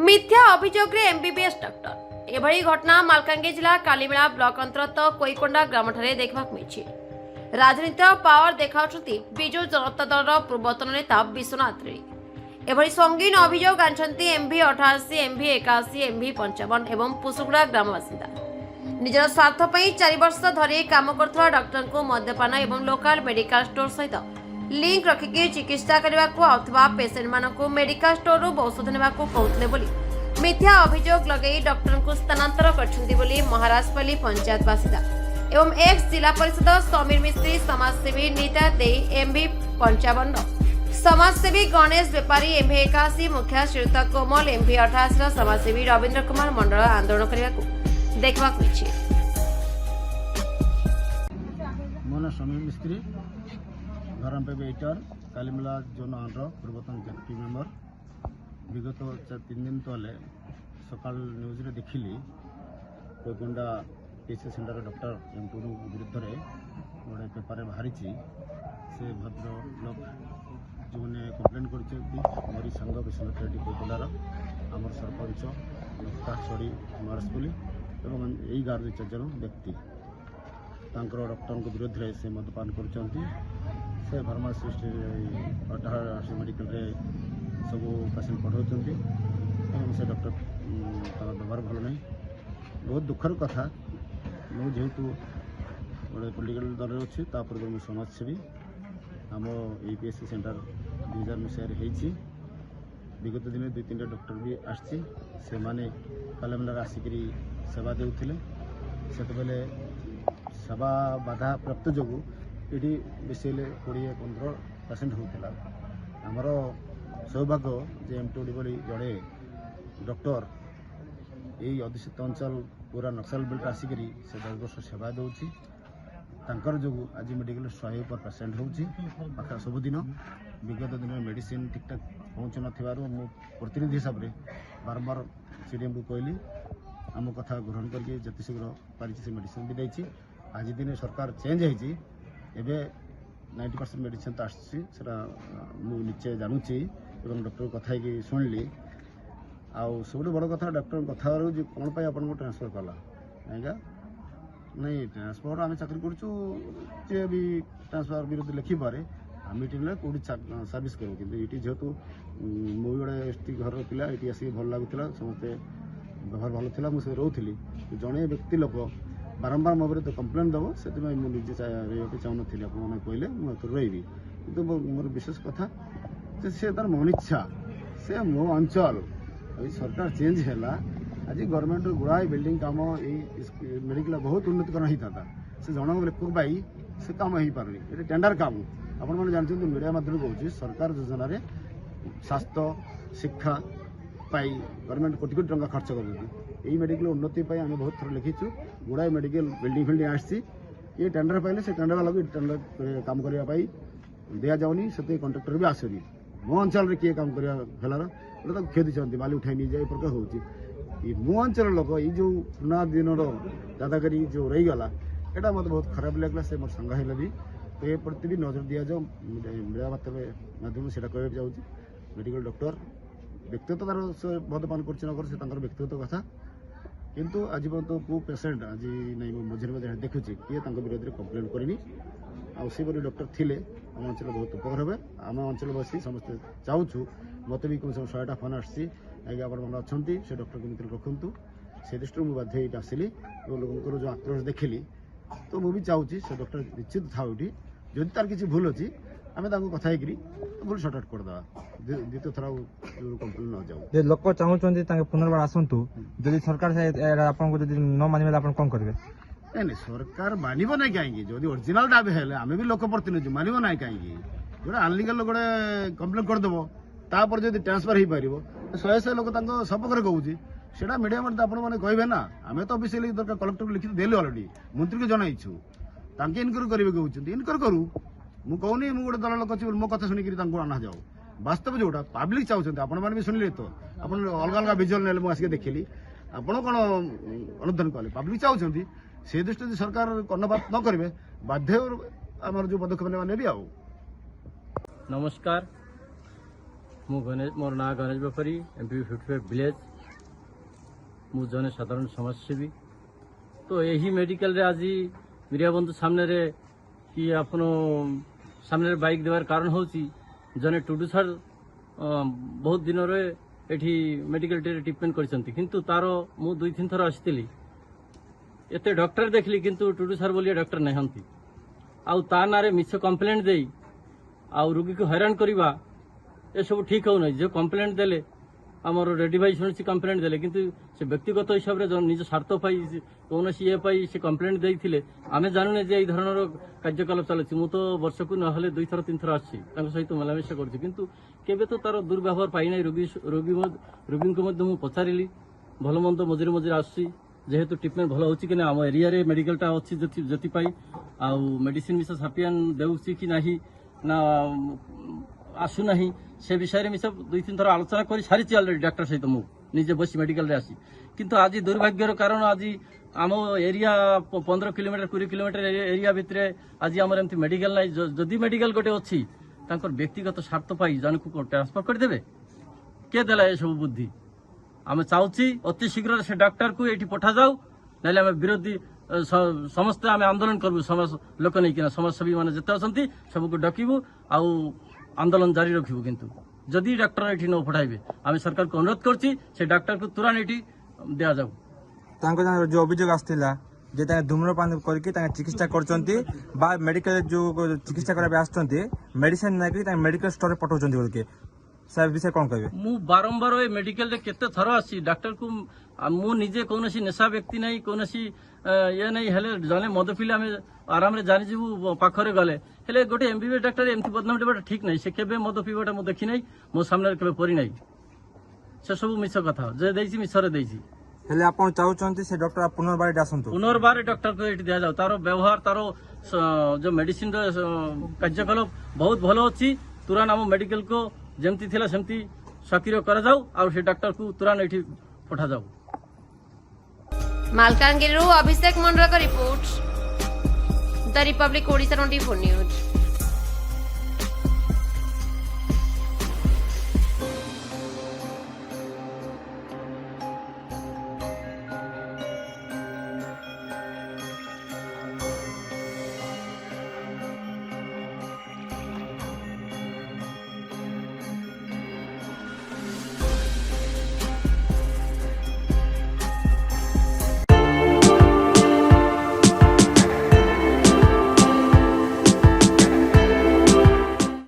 मिथ्या अभियोग MBBS doctor एभली घटना मालकानगिरी जिला कालीमेला ब्लॉक अंतर्गत कोईकोंडा ग्राम देखा मिली। राजनीति पावर देखाउछंती बिजु जनता दल पूर्वतन नेता विश्वनाथ रेड्डी। एभली संगीन अभियोग आनिछंती एमवी 88, एमवी 81, एमवी 55 एवं पुसुगुड़ा ग्राम बासिंदा। निजर स्वार्थ पई 4 वर्ष धरी काम करथवा डॉक्टर को मद्यपान एवं लोकल मेडिकल स्टोर सहित लिंक रखिकी चिकित्सा करने को आउथवा पेशेंट मानकु मेडिकल स्टोर रु औषध नेबाकु कहउतले बोली मिथ्या अभियोग लगेई डॉक्टर को स्थानांतर करछंती बोली महाराजपल्ली पंचायत बासिंदा एवं एक्स जिला परिषद समीर मिस्त्री समाजसेवी नीता दे एमवी 55 समाजसेवी गणेश बेपारी एमवी 81 मुखिया श्रीयुत कोमल एमवी 88 समाजसेवी रविंद्र कुमार मंडल आंदोलन करने देखा मिली। मोना समीर मिस्त्री गरम पे वेटर कालीमेला जोन पूर्वतन जेपी मेम्बर विगत 3 दिन तले सका न्यूज रे देखिली कोईकोंडा पीसी सेंटर डॉक्टर एम2 विरुद्ध में गोटे पेपर बाहरी से भद्र लोक जो मैंने कम्प्लेन कर सांग विश्वनाथ रेड्डी कोईकोंडार आमर सरपंच लता छड़ी महाराजपल्ली और यही गाँव 4 जन व्यक्ति डॉक्टर विरोध में से मद्यपान कर फार्मासीस्ट मेडिकल रे सब पेसेंट पढ़ाऊँच से डॉक्टर व्यवहार भल नहीं बहुत दुखर कथा मुझे जेहेतु गोटे पॉलिटिकल दल अच्छी पूर्व मुझे समाजसेवी आम यूपीएससी सेंटर 2000 मसीह विगत दिन 2-3 डॉक्टर भी आसी कालीमेला आसिक सेवा देउथिले सेतबेले सेवा बाधा प्राप्त जो ये बेसी 20-15 पेसेंट होता आमर सौभाग्य जे एम2 बोली जड़े डॉक्टर यही अधिष्ठित अंचल पूरा नक्सल बेल्ट आसिक से 10 वर्ष सेवा दूसरी जो आज मेडिकल 100 पेसेंट होखा सबुदिन विगत दिन मेडिसिन ठीक ठाक पहुँच न प्रतिनिधि हिसाब से बारंबार सीडीएम को कहली आम कथा ग्रहण करके जिते शीघ्र पारी से मेडिसिन भी देती आज दिन सरकार चेंज होती 90% मेडिसिन तो आसा मुझे जानूची और डॉक्टर कथा शुणिली आउ सब बड़ कथा डॉक्टर कथा कौन पर आपको ट्रांसफर कला आज्ञा नहीं ट्रांसफर आम चाकरी करुँ भी ट्रांसफर विरुद्ध लिखी पारे आम ये कौटी सर्विस करूँ कि ये जेहेतु मुझे गोटे एसटी घर पिला ये आसिक भल लगुला समस्ते व्यवहार भल था मुझे रोली जड़े व्यक्ति लोक बारंबार मो तो कम्प्लेन दब से मुझे रही चाहूँ आपने कहले मुझे रही कि मोर विशेष कथा से तार मन इच्छा से मो अंचल सरकार चेंज है आज गवर्नमेंट गुड़ाए बिल्डिंग काम ये मेडिकल बहुत उन्नतिकरण होता था से जनक लोक पाई से कम हो पारे ये टेंडर काम आपण मैंने जानते मीडिया माध्यम कहूँ सरकार योजना रे स्वास्थ्य शिक्षा पाई गवर्नमेंट कोटी कोटी टंका खर्च कर मेडिकल उन्नति आम बहुत थर लिखीचु गुड़ाए मेडिकल बिल्डिंग फिल्डिंग आसी ये टेंडर पाइले से टेंडर वाला भी टेंडर काम करने दि जाऊनी से कंट्राक्टर भी आसुनी मो अंचल किए काम करार तो खेदी बाली उठाई नहीं जाए प्रकार हो मो अंचल लोक ये जो पुना दिन दादागिरी जो रहीगला यहाँ मत बहुत खराब लगला से मोर संग है भी तो ये प्रति भी नजर दि जाओ मीडिया माध्यम से कह जाऊँ मेडिकल डॉक्टर व्यक्तिगत तार से मद्यपान कर व्यक्तिगत कथा किंतु आज पर्यटन को पेसेंट आज नहीं मझे मझे देखुची किए विरोध में कम्प्लेन करनी आसी डॉक्टर थिले आम अंचल बहुत उपकार हे आम अंचल बसी समस्ते चाहूँ मत भी कम से कम 100टा फोन आसी अच्छा से डॉक्टर को मित्र रखु से दृष्टि मुझे बाध्य आसली और लोगों जो आक्रोश देखिली तो मुझे चाहूँगी से डॉक्टर निश्चित था ये जदि तार किसी भूल अच्छी आम कथा भूल सर्ट आउट करदे द्वितीय थर कम्प्लेन न जाऊ लोक चाहूँ पुनर्बार आसतु जदि सरकार आपको न माने कौन करेंगे नहीं सरकार मानव ना कहीं जब ओरिजिनाल दाबी है आम भी लोक प्रतिनिधि मानव ना कहीं गोटे अनलिगल गोटे कम्प्लेन करदेव तापर जब ट्रांसफर हो पार 100 लोक सपक्ष कहूँ से मीडिया मत आपने कहे ना आम तो ऑफिशियली दरकार कलेक्टर को लिखित देलु अलरेडी मंत्री को जनईछु इनक्वारी करेंगे कहते इनक्वारी करूँ मुझे कहूनी मुझे गोटे दल लोक अच्छी मो कथा शुणिक आना जाऊ वास्तव जोटा पब्लिक चाहते आपण भी शुणिले तो आप अलग अलग विजुअल ने मुझे देखिली आपड़ कौन अनुधान कले पब्लिक चाहते से दृष्टि सरकार कर्णपात न करेंगे बाध्य आम जो पदक्षेप ने भी आउ नमस्कार मो गणेश मोर ना गणेश बेपारी एमपी 55 विलेज मु जने साधारण समाजसेवी तो यही मेडिकल रे आज मीराबंधु सामने रे कि आपण सामने रे बाइक देवार कारण होची जने टुडू सर बहुत दिन रे एठी मेडिकल ट्रीटमेंट करछंती किंतु तारो मु 2-3 थर आसितली एते डॉक्टर देखली किंतु टुडू सर बोलिया डॉक्टर नहीं हंती आउ ता नारे मिछ कंप्लेंट देई आउ रोगी को हैरान करवा ए सब ठीक हो नहीं जो कंप्लेंट देले आमर रेडी भाई शुणी कंप्लेंट देले किंतु से व्यक्तिगत हिसाब से निज स्वार्थ पाई कौन ये से कंप्लेंट देते आम जानूने जे ये धरण कार्यकलाप चलती मु तो वर्ष को ना 2 थर 3 थर आसी सहित मेलामेशा करछि किंतु केबे तो तार दुर्व्यवहार पाई नहीं रोगी को मु पचारिली भल मंद मझे मझे आसी जेहेतु ट्रिटमेंट भल होची कि आम एरिया रे मेडिकलटा अच्छी जति पाई आउ मेडिसिन मिसा सापियान देउछि कि नाही ना आसु नाही से विषय में सब 2-3 थर आलोचना कर सारी अलरेडी डॉक्टर सहित मु निजे बसी मेडिकल रे आसी किंतु आज दुर्भाग्यर कारण आज आम एरिया 15 किलोमीटर 20 किलोमीटर एरिया भितर आज आम एमती मेडिकल ना जदि मेडिकल गोटे अच्छी तांकर व्यक्तिगत स्वार्थ पाई जन को ट्रांसफर करदेवे किए देला ये सब बुद्धि आम चाहूँ अति शीघ्र से डॉक्टर को ये पठा जाऊ ना आम विरोधी समस्ते आम आंदोलन करूँ समाज लोक नहीं समाजसेवी मैंने जिते अच्छा सबको डकबू आउ आंदोलन जारी रखू किंतु जदि डॉक्टर ये न पठाइबे आम सरकार को अनुरोध करछि से डॉक्टर को तुरंत ये दिया जाऊ जो अभियोग आसला जे धूम्रपान करके चिकित्सा करछंती बा मेडिकल जो चिकित्सा करबे आछंती मेडिसिन ना कि मेडिकल स्टोर रे पठाउछंती बोलके सब विषय कौन कहबे मु बारंबार ए मेडिकल रे केते थर आसी डॉक्टर को मु निजे कोनोसी नेशा व्यक्ति नहीं कोनोसी ये नहीं हेले जने मद पिले आम आराम रे जानि जीवु पाखरे गले हेले गोटे एमबीबीएस डॉक्टर एमती बदनाम देबाटा ठीक नहीं से केबे मद पीबाटा मु देखि नहीं मो सामने केबे परि नहीं से सब मिछ कथा जे देछि मिछरे देछि हेले आपण चाहउछंती से डॉक्टर पुनर्बार आसंतु पुनर्बार डॉक्टर को ये दिया जाऊ तार व्यवहार तार जो मेडिसिन कार्यकलाप बहुत भल अच्छी तुरंत आम मेडिकल को जमती थिला सेमती सक्रिय करा जाऊ और से डॉक्टर को तुरंत ये पठा जाऊ। मालकानगिरी अभिषेक मंडल का report the Republic Odisha 24 news.